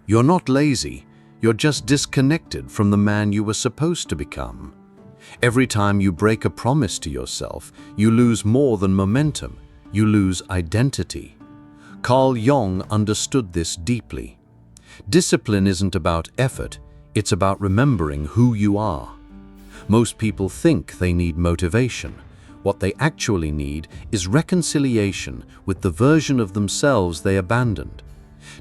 You're not lazy, you're just disconnected from the man you were supposed to become. Every time you break a promise to yourself, you lose more than momentum, you lose identity. Carl Jung understood this deeply. Discipline isn't about effort, it's about remembering who you are. Most people think they need motivation. What they actually need is reconciliation with the version of themselves they abandoned.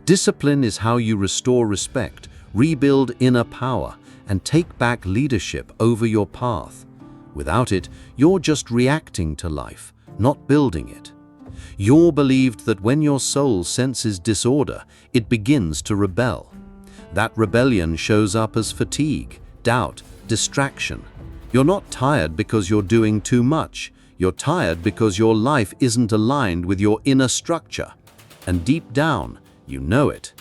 Discipline is how you restore respect, rebuild inner power, and take back leadership over your path. Without it, you're just reacting to life, not building it. Jung believed that when your soul senses disorder, it begins to rebel. That rebellion shows up as fatigue, doubt, distraction. You're not tired because you're doing too much. You're tired because your life isn't aligned with your inner structure. And deep down, you know it.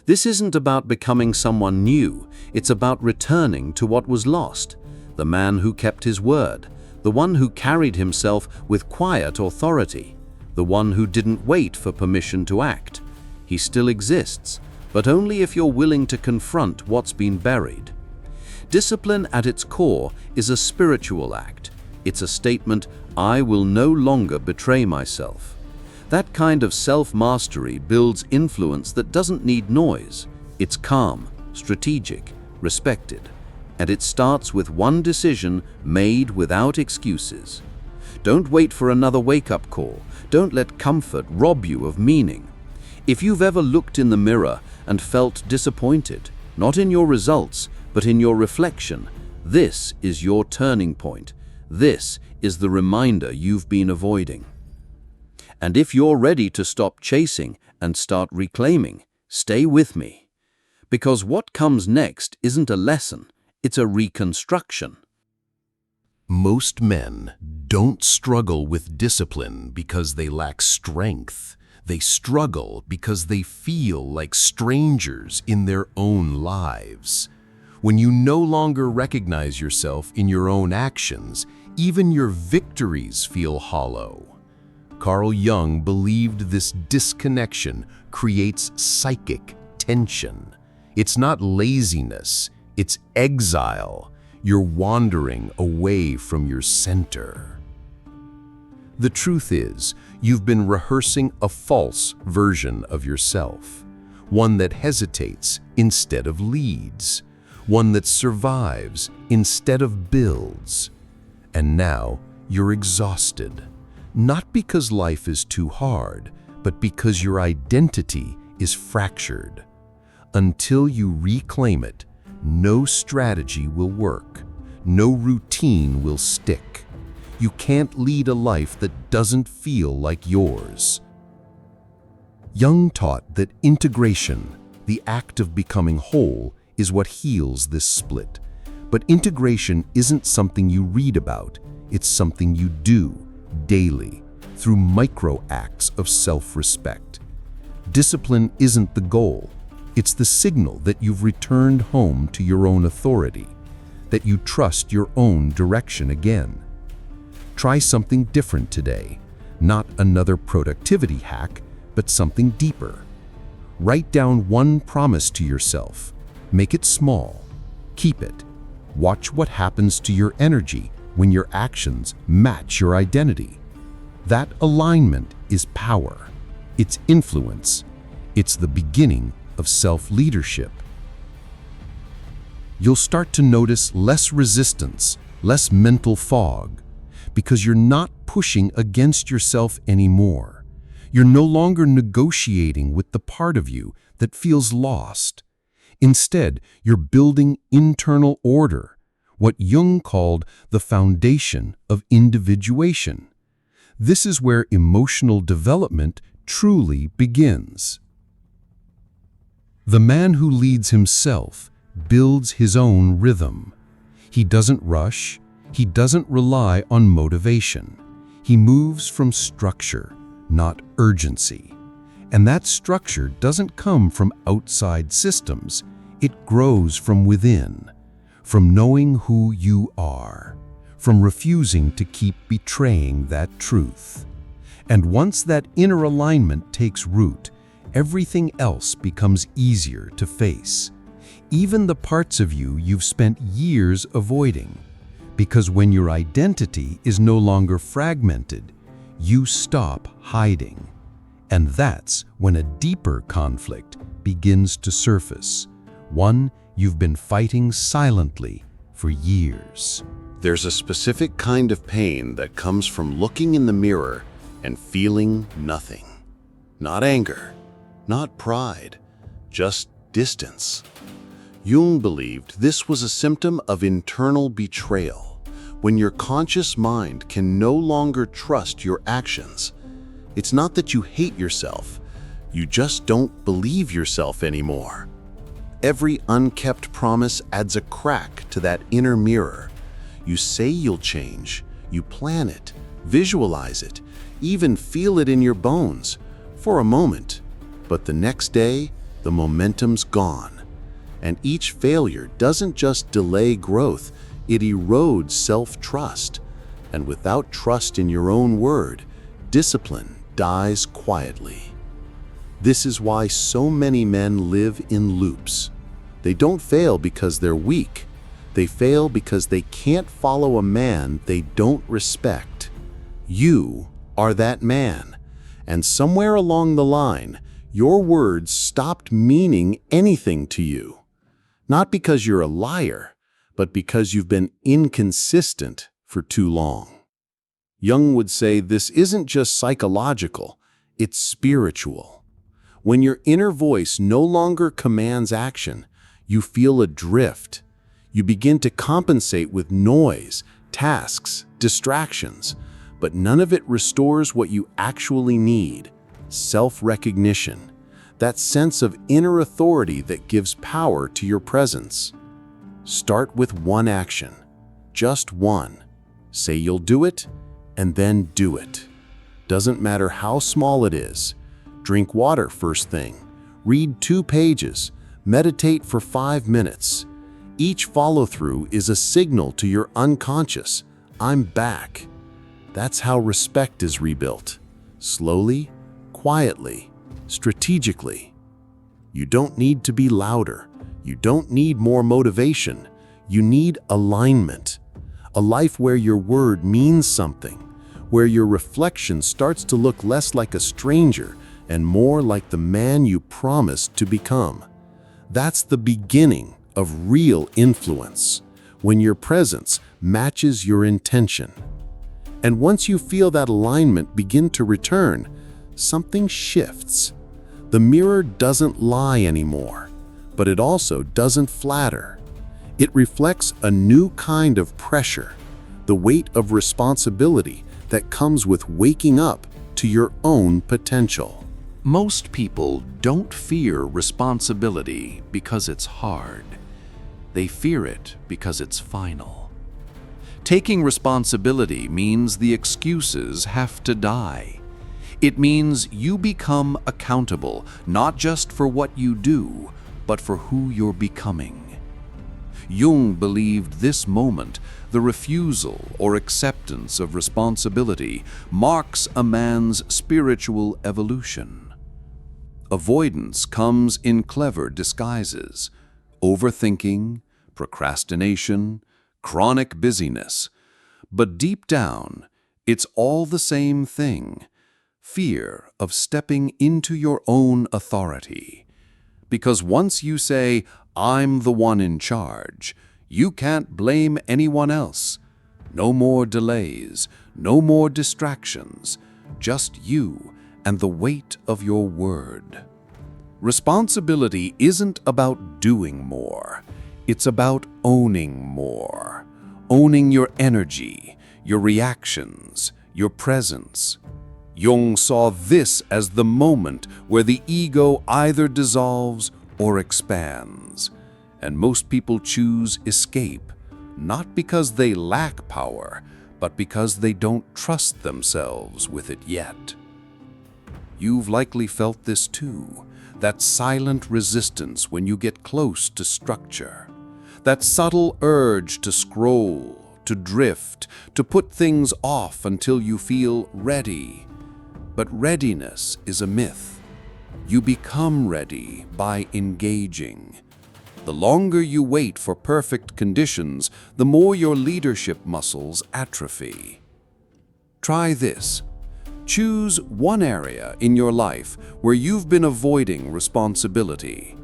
This isn't about becoming someone new, it's about returning to what was lost. The man who kept his word, the one who carried himself with quiet authority, the one who didn't wait for permission to act. He still exists, but only if you're willing to confront what's been buried. Discipline at its core is a spiritual act. It's a statement, I will no longer betray myself. That kind of self-mastery builds influence that doesn't need noise. It's calm, strategic, respected. And it starts with one decision made without excuses. Don't wait for another wake-up call. Don't let comfort rob you of meaning. If you've ever looked in the mirror and felt disappointed, not in your results, but in your reflection, this is your turning point. This is the reminder you've been avoiding. And if you're ready to stop chasing and start reclaiming, stay with me. Because what comes next isn't a lesson, it's a reconstruction. Most men don't struggle with discipline because they lack strength. They struggle because they feel like strangers in their own lives. When you no longer recognize yourself in your own actions, even your victories feel hollow. Carl Jung believed this disconnection creates psychic tension. It's not laziness, it's exile. You're wandering away from your center. The truth is, you've been rehearsing a false version of yourself, one that hesitates instead of leads, one that survives instead of builds. And now you're exhausted. Not because life is too hard, but because your identity is fractured. Until you reclaim it, no strategy will work. No routine will stick. You can't lead a life that doesn't feel like yours. Jung taught that integration, the act of becoming whole, is what heals this split. But integration isn't something you read about, it's something you do. Daily, through micro acts of self-respect. Discipline isn't the goal. It's the signal that you've returned home to your own authority, that you trust your own direction again. Try something different today, not another productivity hack, but something deeper. Write down one promise to yourself. Make it small. Keep it. Watch what happens to your energy when your actions match your identity. That alignment is power. It's influence. It's the beginning of self-leadership. You'll start to notice less resistance, less mental fog, because you're not pushing against yourself anymore. You're no longer negotiating with the part of you that feels lost. Instead, you're building internal order, what Jung called the foundation of individuation. This is where emotional development truly begins. The man who leads himself builds his own rhythm. He doesn't rush, he doesn't rely on motivation. He moves from structure, not urgency. And that structure doesn't come from outside systems, it grows from within. From knowing who you are, from refusing to keep betraying that truth. And once that inner alignment takes root, everything else becomes easier to face. Even the parts of you you've spent years avoiding. Because when your identity is no longer fragmented, you stop hiding. And that's when a deeper conflict begins to surface, one you've been fighting silently for years. There's a specific kind of pain that comes from looking in the mirror and feeling nothing. Not anger, not pride, just distance. Jung believed this was a symptom of internal betrayal, when your conscious mind can no longer trust your actions. It's not that you hate yourself, you just don't believe yourself anymore. Every unkept promise adds a crack to that inner mirror. You say you'll change, you plan it, visualize it, even feel it in your bones for a moment. But the next day, the momentum's gone. And each failure doesn't just delay growth, it erodes self-trust. And without trust in your own word, discipline dies quietly. This is why so many men live in loops. They don't fail because they're weak. They fail because they can't follow a man they don't respect. You are that man. And somewhere along the line, your words stopped meaning anything to you. Not because you're a liar, but because you've been inconsistent for too long. Jung would say this isn't just psychological, it's spiritual. When your inner voice no longer commands action, you feel adrift. You begin to compensate with noise, tasks, distractions, but none of it restores what you actually need: self-recognition, that sense of inner authority that gives power to your presence. Start with one action, just one. Say you'll do it, and then do it. Doesn't matter how small it is. Drink water first thing. Read 2 pages. Meditate for 5 minutes. Each follow-through is a signal to your unconscious, I'm back. That's how respect is rebuilt. Slowly, quietly, strategically. You don't need to be louder. You don't need more motivation. You need alignment. A life where your word means something, where your reflection starts to look less like a stranger and more like the man you promised to become. That's the beginning of real influence, when your presence matches your intention. And once you feel that alignment begin to return, something shifts. The mirror doesn't lie anymore, but it also doesn't flatter. It reflects a new kind of pressure, the weight of responsibility that comes with waking up to your own potential. Most people don't fear responsibility because it's hard. They fear it because it's final. Taking responsibility means the excuses have to die. It means you become accountable, not just for what you do, but for who you're becoming. Jung believed this moment, the refusal or acceptance of responsibility, marks a man's spiritual evolution. Avoidance comes in clever disguises: overthinking, procrastination, chronic busyness. But deep down, it's all the same thing: fear of stepping into your own authority. Because once you say, I'm the one in charge, you can't blame anyone else. No more delays, no more distractions, just you and the weight of your word. Responsibility isn't about doing more. It's about owning more. Owning your energy, your reactions, your presence. Jung saw this as the moment where the ego either dissolves or expands. And most people choose escape, not because they lack power, but because they don't trust themselves with it yet. You've likely felt this too, that silent resistance when you get close to structure, that subtle urge to scroll, to drift, to put things off until you feel ready. But readiness is a myth. You become ready by engaging. The longer you wait for perfect conditions, the more your leadership muscles atrophy. Try this. Choose one area in your life where you've been avoiding responsibility.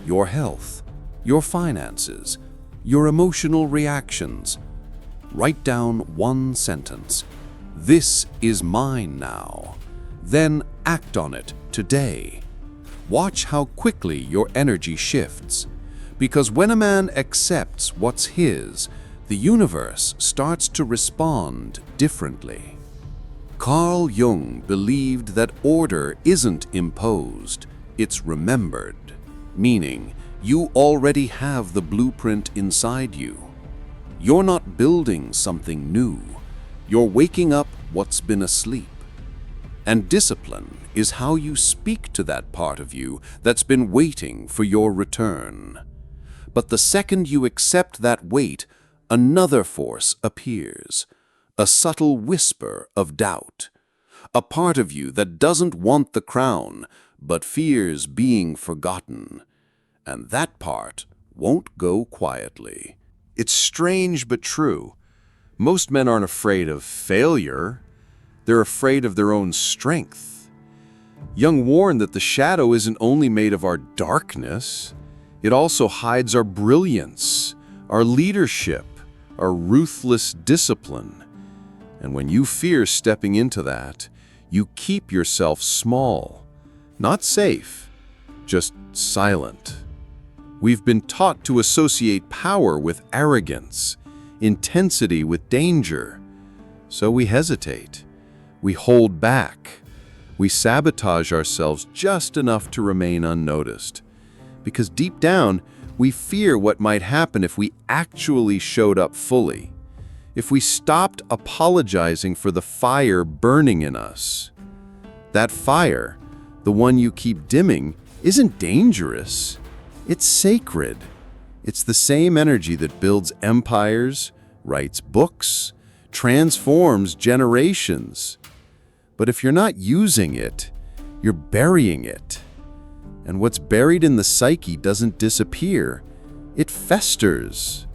Your health, your finances, your emotional reactions. Write down one sentence. This is mine now. Then act on it today. Watch how quickly your energy shifts. Because when a man accepts what's his, the universe starts to respond differently. Carl Jung believed that order isn't imposed, it's remembered, meaning you already have the blueprint inside you. You're not building something new, you're waking up what's been asleep. And discipline is how you speak to that part of you that's been waiting for your return. But the second you accept that weight, another force appears. A subtle whisper of doubt. A part of you that doesn't want the crown, but fears being forgotten. And that part won't go quietly. It's strange but true. Most men aren't afraid of failure. They're afraid of their own strength. Jung warned that the shadow isn't only made of our darkness, it also hides our brilliance, our leadership, our ruthless discipline. And when you fear stepping into that, you keep yourself small, not safe, just silent. We've been taught to associate power with arrogance, intensity with danger. So we hesitate. We hold back. We sabotage ourselves just enough to remain unnoticed. Because deep down, we fear what might happen if we actually showed up fully. If we stopped apologizing for the fire burning in us. That fire, the one you keep dimming, isn't dangerous. It's sacred. It's the same energy that builds empires, writes books, transforms generations. But if you're not using it, you're burying it. And what's buried in the psyche doesn't disappear. It festers.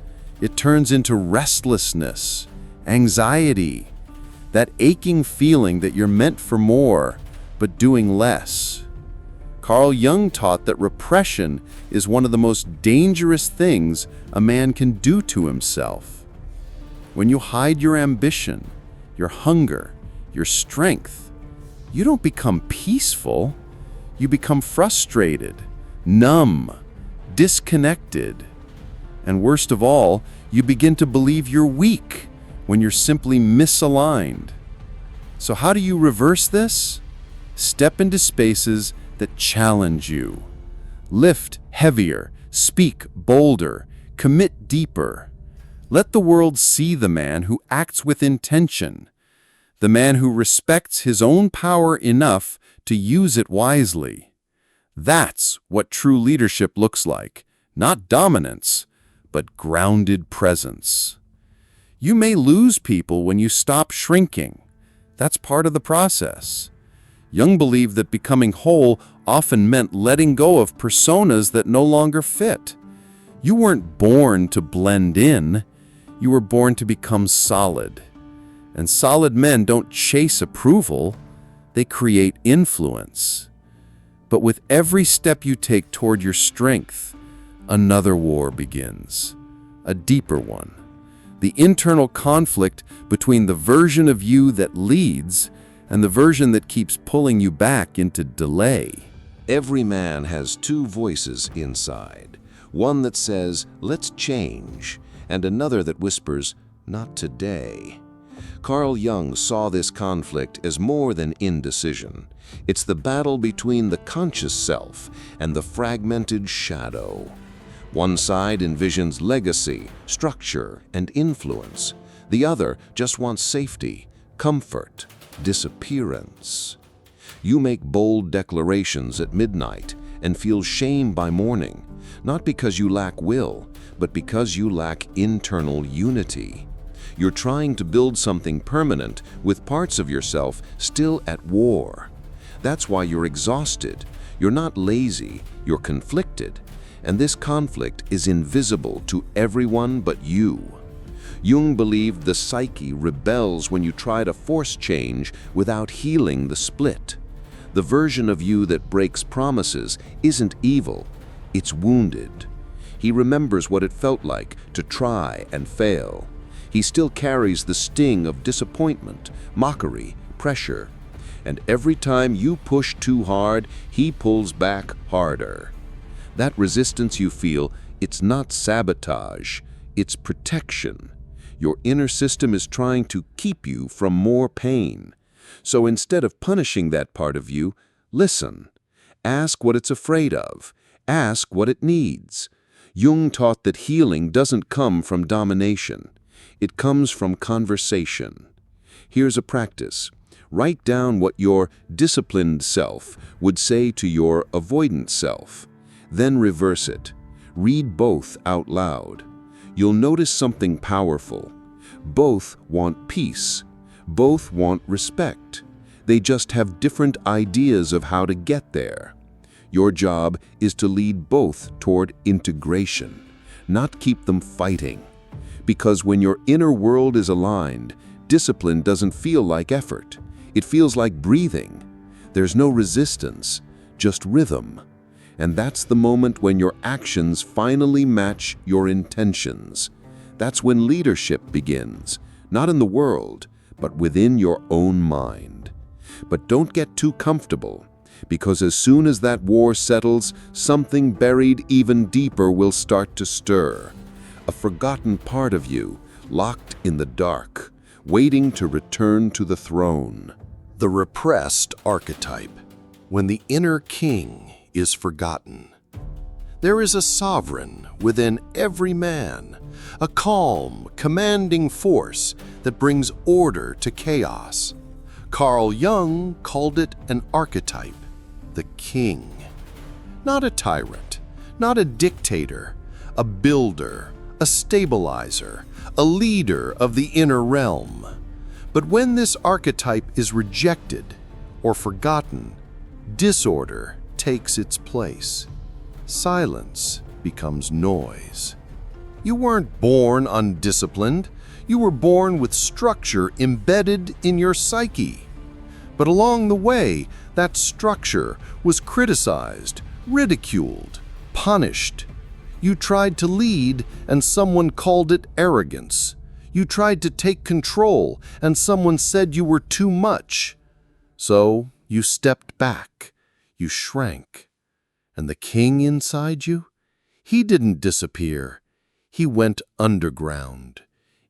It turns into restlessness, anxiety, that aching feeling that you're meant for more, but doing less. Carl Jung taught that repression is one of the most dangerous things a man can do to himself. When you hide your ambition, your hunger, your strength, you don't become peaceful. You become frustrated, numb, disconnected. And worst of all, you begin to believe you're weak when you're simply misaligned. So how do you reverse this? Step into spaces that challenge you. Lift heavier, speak bolder, commit deeper. Let the world see the man who acts with intention, the man who respects his own power enough to use it wisely. That's what true leadership looks like, not dominance, but grounded presence. You may lose people when you stop shrinking. That's part of the process. Jung believed that becoming whole often meant letting go of personas that no longer fit. You weren't born to blend in. You were born to become solid. And solid men don't chase approval. They create influence. But with every step you take toward your strength, another war begins. A deeper one. The internal conflict between the version of you that leads and the version that keeps pulling you back into delay. Every man has two voices inside. One that says, "Let's change," and another that whispers, "Not today." Carl Jung saw this conflict as more than indecision. It's the battle between the conscious self and the fragmented shadow. One side envisions legacy, structure, and influence. The other just wants safety, comfort, disappearance. You make bold declarations at midnight and feel shame by morning, not because you lack will, but because you lack internal unity. You're trying to build something permanent with parts of yourself still at war. That's why you're exhausted. You're not lazy, you're conflicted. And this conflict is invisible to everyone but you. Jung believed the psyche rebels when you try to force change without healing the split. The version of you that breaks promises isn't evil, it's wounded. He remembers what it felt like to try and fail. He still carries the sting of disappointment, mockery, pressure. And every time you push too hard, he pulls back harder. That resistance you feel, it's not sabotage, it's protection. Your inner system is trying to keep you from more pain. So instead of punishing that part of you, listen. Ask what it's afraid of. Ask what it needs. Jung taught that healing doesn't come from domination. It comes from conversation. Here's a practice. Write down what your disciplined self would say to your avoidant self. Then reverse it. Read both out loud. You'll notice something powerful. Both want peace. Both want respect. They just have different ideas of how to get there. Your job is to lead both toward integration, not keep them fighting. Because when your inner world is aligned, discipline doesn't feel like effort. It feels like breathing. There's no resistance, just rhythm. And that's the moment when your actions finally match your intentions. That's when leadership begins, not in the world, but within your own mind. But don't get too comfortable, because as soon as that war settles, something buried even deeper will start to stir. A forgotten part of you, locked in the dark, waiting to return to the throne. The repressed archetype. When the inner king is forgotten. There is a sovereign within every man, a calm, commanding force that brings order to chaos. Carl Jung called it an archetype, the king. Not a tyrant, not a dictator, a builder, a stabilizer, a leader of the inner realm. But when this archetype is rejected or forgotten, disorder takes its place. Silence becomes noise. You weren't born undisciplined. You were born with structure embedded in your psyche. But along the way, that structure was criticized, ridiculed, punished. You tried to lead, and someone called it arrogance. You tried to take control, and someone said you were too much. So you stepped back. You shrank. And the king inside you? He didn't disappear. He went underground,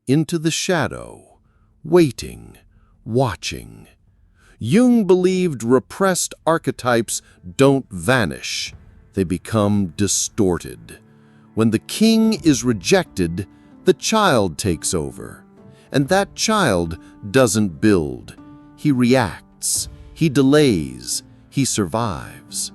into the shadow, waiting, watching. Jung believed repressed archetypes don't vanish. They become distorted. When the king is rejected, the child takes over. And that child doesn't build. He reacts. He delays. He survives.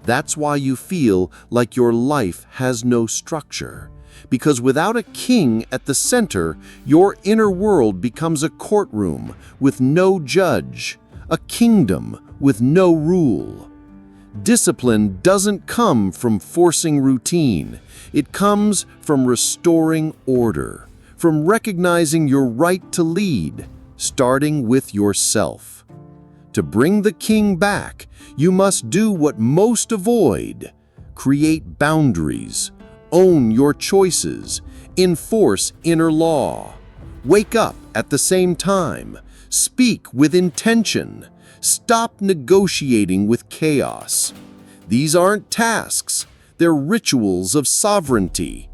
That's why you feel like your life has no structure. Because without a king at the center, your inner world becomes a courtroom with no judge, a kingdom with no rule. Discipline doesn't come from forcing routine. It comes from restoring order, from recognizing your right to lead, starting with yourself. To bring the king back, you must do what most avoid. Create boundaries, own your choices, enforce inner law. Wake up at the same time, speak with intention, stop negotiating with chaos. These aren't tasks, they're rituals of sovereignty.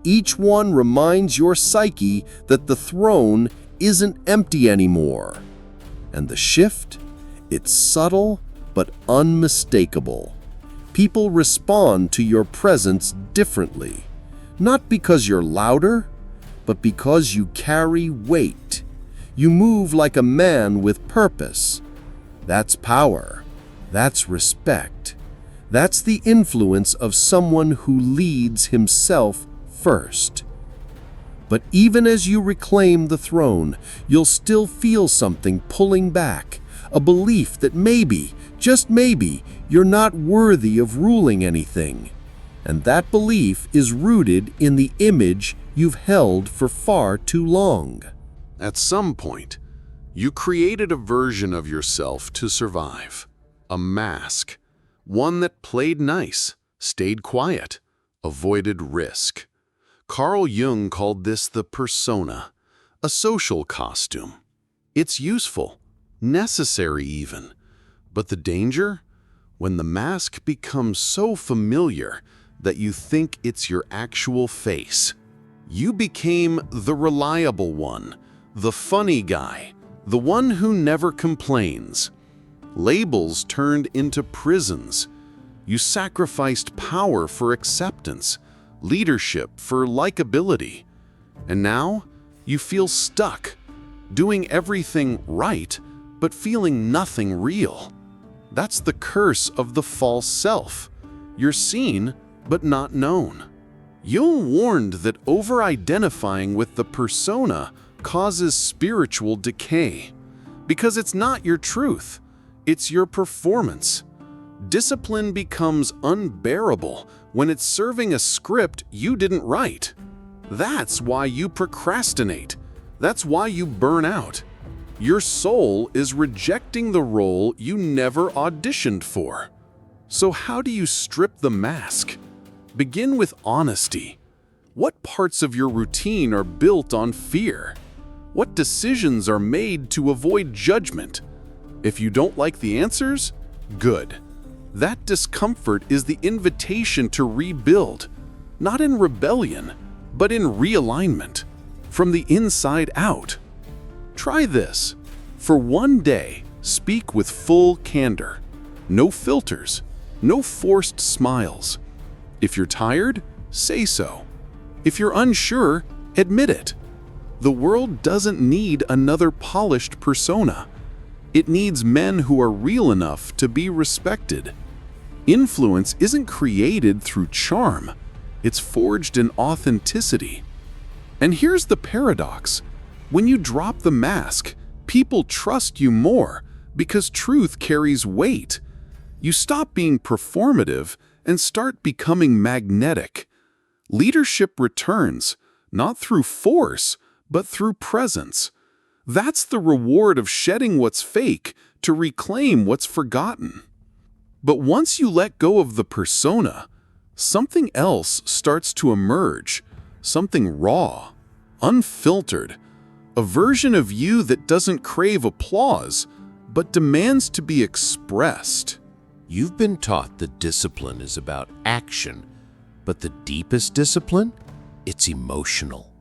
Each one reminds your psyche that the throne isn't empty anymore. And the shift? It's subtle but unmistakable. People respond to your presence differently, not because you're louder, but because you carry weight. You move like a man with purpose. That's power. That's respect. That's the influence of someone who leads himself first. But even as you reclaim the throne, you'll still feel something pulling back, a belief that maybe, just maybe, you're not worthy of ruling anything. And that belief is rooted in the image you've held for far too long. At some point, you created a version of yourself to survive. A mask. One that played nice, stayed quiet, avoided risk. Carl Jung called this the persona, a social costume. It's useful, necessary even. But the danger? When the mask becomes so familiar that you think it's your actual face. You became the reliable one, the funny guy, the one who never complains. Labels turned into prisons. You sacrificed power for acceptance, leadership for likability. And now you feel stuck, doing everything right, but feeling nothing real. That's the curse of the false self. You're seen, but not known. Jung warned that over-identifying with the persona causes spiritual decay, because it's not your truth, it's your performance. Discipline becomes unbearable when it's serving a script you didn't write. That's why you procrastinate. That's why you burn out. Your soul is rejecting the role you never auditioned for. So how do you strip the mask? Begin with honesty. What parts of your routine are built on fear? What decisions are made to avoid judgment? If you don't like the answers, good. That discomfort is the invitation to rebuild, not in rebellion, but in realignment, from the inside out. Try this. For one day, speak with full candor. No filters, no forced smiles. If you're tired, say so. If you're unsure, admit it. The world doesn't need another polished persona. It needs men who are real enough to be respected. Influence isn't created through charm. It's forged in authenticity. And here's the paradox. When you drop the mask, people trust you more because truth carries weight. You stop being performative and start becoming magnetic. Leadership returns, not through force, but through presence. That's the reward of shedding what's fake to reclaim what's forgotten. But once you let go of the persona, something else starts to emerge, something raw, unfiltered, a version of you that doesn't crave applause, but demands to be expressed. You've been taught that discipline is about action, but the deepest discipline? It's emotional.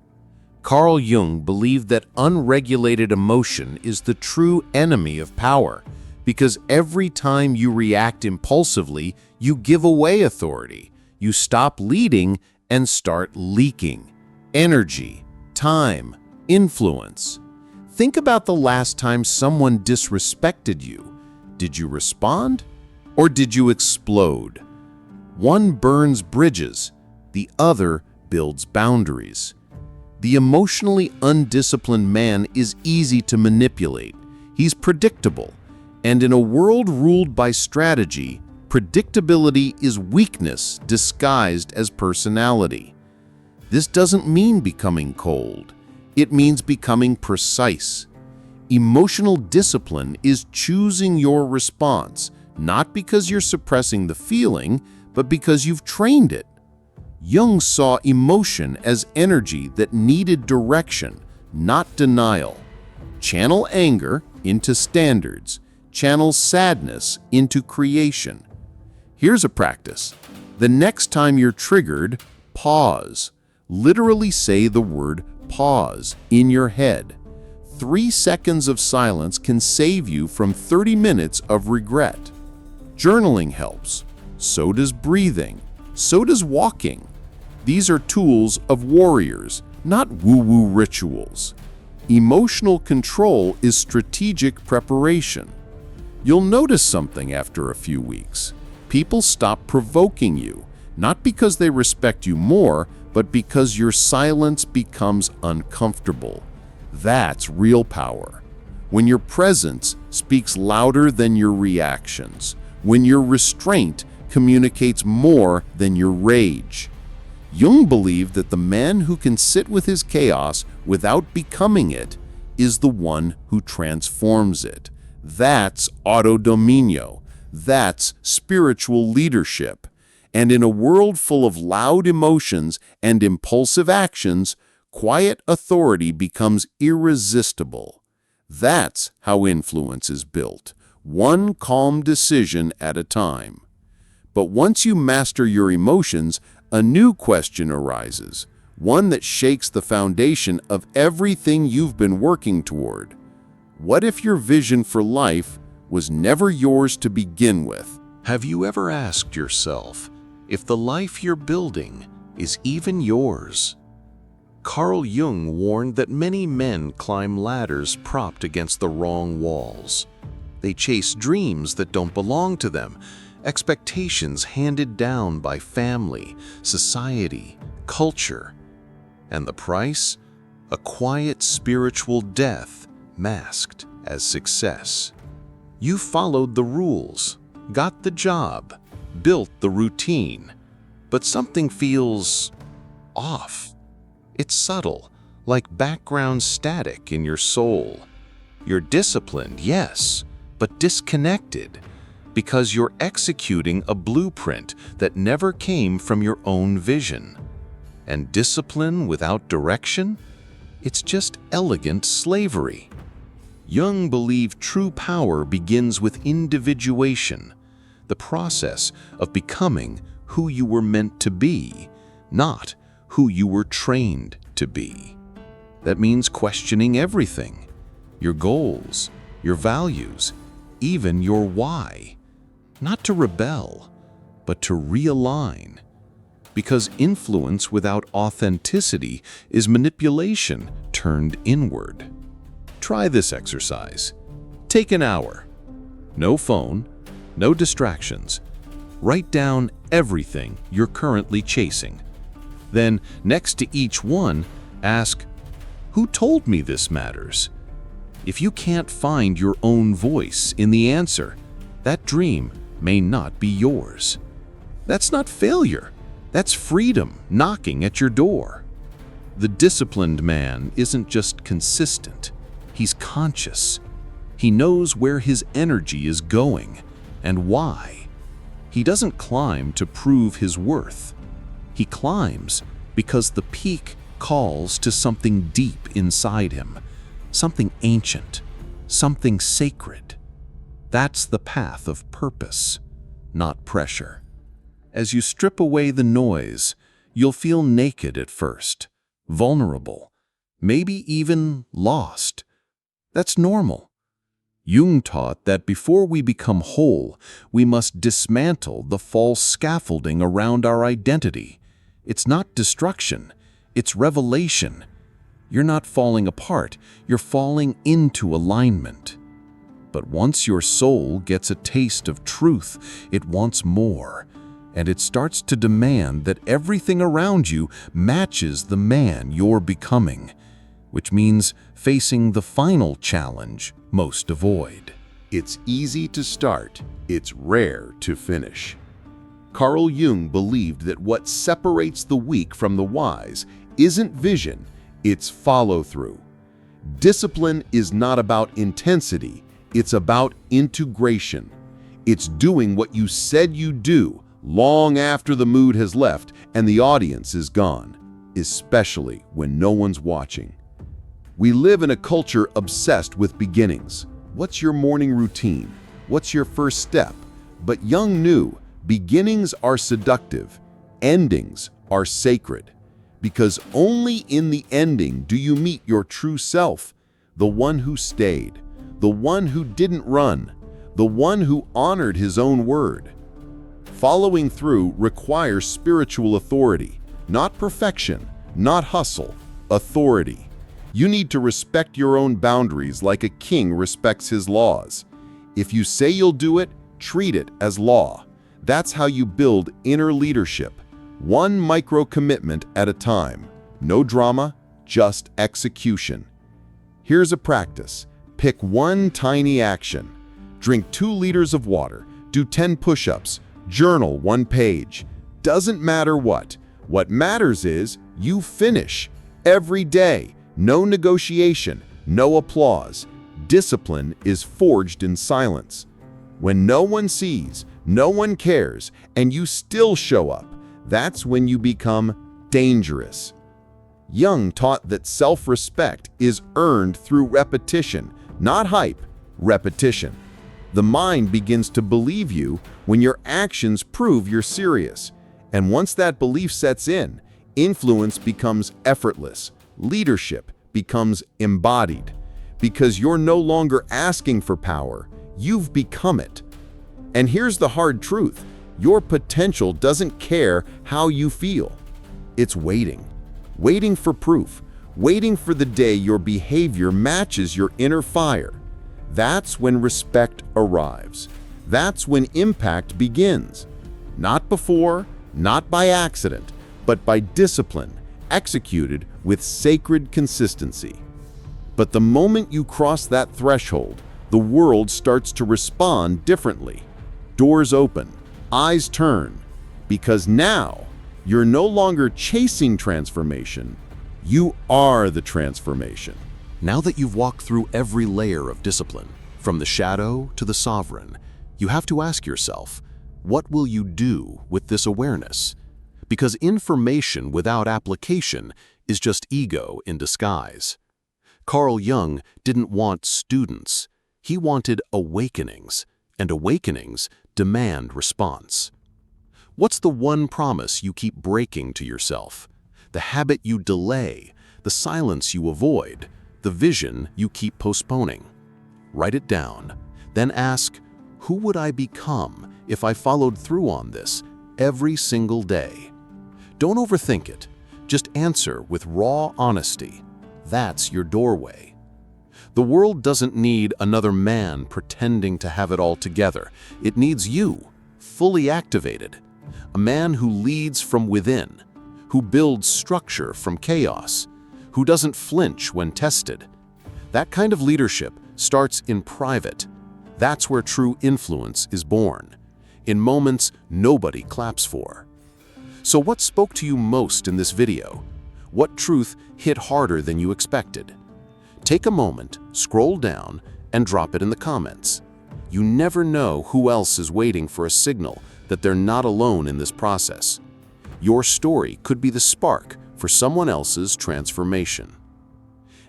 Carl Jung believed that unregulated emotion is the true enemy of power, because every time you react impulsively, you give away authority. You stop leading and start leaking. Energy, time, influence. Think about the last time someone disrespected you. Did you respond? Or did you explode? One burns bridges, the other builds boundaries. The emotionally undisciplined man is easy to manipulate. He's predictable. And in a world ruled by strategy, predictability is weakness disguised as personality. This doesn't mean becoming cold. It means becoming precise. Emotional discipline is choosing your response, not because you're suppressing the feeling, but because you've trained it. Jung saw emotion as energy that needed direction, not denial. Channel anger into standards. Channel sadness into creation. Here's a practice. The next time you're triggered, pause. Literally say the word pause in your head. 3 seconds of silence can save you from 30 minutes of regret. Journaling helps. So does breathing. So does walking. These are tools of warriors, not woo-woo rituals. Emotional control is strategic preparation. You'll notice something after a few weeks. People stop provoking you, not because they respect you more, but because your silence becomes uncomfortable. That's real power. when your presence speaks louder than your reactions, when your restraint communicates more than your rage. Jung believed that the man who can sit with his chaos without becoming it is the one who transforms it. That's autodominio. That's spiritual leadership. And in a world full of loud emotions and impulsive actions, quiet authority becomes irresistible. That's how influence is built, one calm decision at a time. But once you master your emotions, a new question arises, one that shakes the foundation of everything you've been working toward. What if your vision for life was never yours to begin with? Have you ever asked yourself if the life you're building is even yours? Carl Jung warned that many men climb ladders propped against the wrong walls. They chase dreams that don't belong to them, expectations handed down by family, society, culture. And the price? A quiet spiritual death masked as success. You followed the rules, got the job, built the routine, but something feels off. It's subtle, like background static in your soul. You're disciplined, yes, but disconnected, because you're executing a blueprint that never came from your own vision. And discipline without direction? It's just elegant slavery. Jung believed true power begins with individuation, the process of becoming who you were meant to be, not who you were trained to be. That means questioning everything, your goals, your values, even your why. Not to rebel, but to realign. Because influence without authenticity is manipulation turned inward. Try this exercise. Take an hour. No phone, no distractions. Write down everything you're currently chasing. Then, next to each one, ask, who told me this matters? If you can't find your own voice in the answer, that dream may not be yours. That's not failure. That's freedom knocking at your door. The disciplined man isn't just consistent. He's conscious. He knows where his energy is going and why. He doesn't climb to prove his worth. He climbs because the peak calls to something deep inside him, something ancient, something sacred. That's the path of purpose, not pressure. As you strip away the noise, you'll feel naked at first, vulnerable, maybe even lost. That's normal. Jung taught that before we become whole, we must dismantle the false scaffolding around our identity. It's not destruction, it's revelation. You're not falling apart, you're falling into alignment. But once your soul gets a taste of truth, it wants more, and it starts to demand that everything around you matches the man you're becoming, which means facing the final challenge most avoid. It's easy to start, it's rare to finish. Carl Jung believed that what separates the weak from the wise isn't vision, it's follow-through. Discipline is not about intensity, it's about integration. It's doing what you said you'd do long after the mood has left and the audience is gone, especially when no one's watching. We live in a culture obsessed with beginnings. What's your morning routine? What's your first step? But Jung knew beginnings are seductive, endings are sacred. Because only in the ending do you meet your true self, the one who stayed, the one who didn't run, the one who honored his own word. Following through requires spiritual authority, not perfection, not hustle, authority. You need to respect your own boundaries like a king respects his laws. If you say you'll do it, treat it as law. That's how you build inner leadership, one micro-commitment at a time. No drama, just execution. Here's a practice. Pick one tiny action. Drink 2 liters of water, do 10 push-ups, journal 1 page. Doesn't matter what. What matters is you finish. Every day. No negotiation, no applause. Discipline is forged in silence. When no one sees, no one cares, and you still show up, that's when you become dangerous. Jung taught that self-respect is earned through repetition, not hype, repetition. The mind begins to believe you when your actions prove you're serious. And once that belief sets in, influence becomes effortless. Leadership becomes embodied. Because you're no longer asking for power, you've become it. And here's the hard truth. Your potential doesn't care how you feel. It's waiting. Waiting for proof. Waiting for the day your behavior matches your inner fire. That's when respect arrives. That's when impact begins. Not before, not by accident, but by discipline, executed with sacred consistency. But the moment you cross that threshold, the world starts to respond differently. Doors open, eyes turn, because now you're no longer chasing transformation, you are the transformation. Now that you've walked through every layer of discipline, from the shadow to the sovereign, you have to ask yourself, what will you do with this awareness? Because information without application is just ego in disguise. Carl Jung didn't want students. He wanted awakenings, and awakenings demand response. What's the one promise you keep breaking to yourself? The habit you delay, the silence you avoid, the vision you keep postponing. Write it down, then ask, who would I become if I followed through on this every single day? Don't overthink it. Just answer with raw honesty. That's your doorway. The world doesn't need another man pretending to have it all together. It needs you, fully activated. A man who leads from within, who builds structure from chaos, who doesn't flinch when tested. That kind of leadership starts in private. That's where true influence is born, in moments nobody claps for. So what spoke to you most in this video? What truth hit harder than you expected? Take a moment, scroll down, and drop it in the comments. You never know who else is waiting for a signal that they're not alone in this process. Your story could be the spark for someone else's transformation.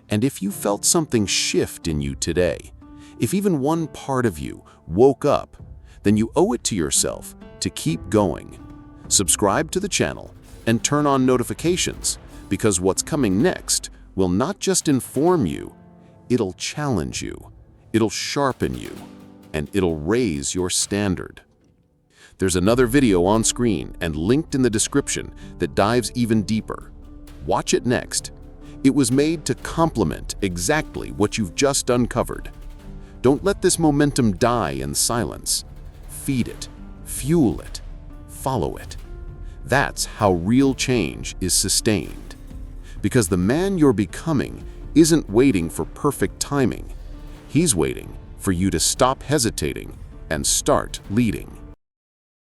And if you felt something shift in you today, if even one part of you woke up, then you owe it to yourself to keep going. Subscribe to the channel and turn on notifications, because what's coming next will not just inform you, it'll challenge you, it'll sharpen you, and it'll raise your standard. There's another video on screen and linked in the description that dives even deeper. Watch it next. It was made to complement exactly what you've just uncovered. Don't let this momentum die in silence. Feed it, fuel it, follow it. That's how real change is sustained. Because the man you're becoming isn't waiting for perfect timing. He's waiting for you to stop hesitating and start leading.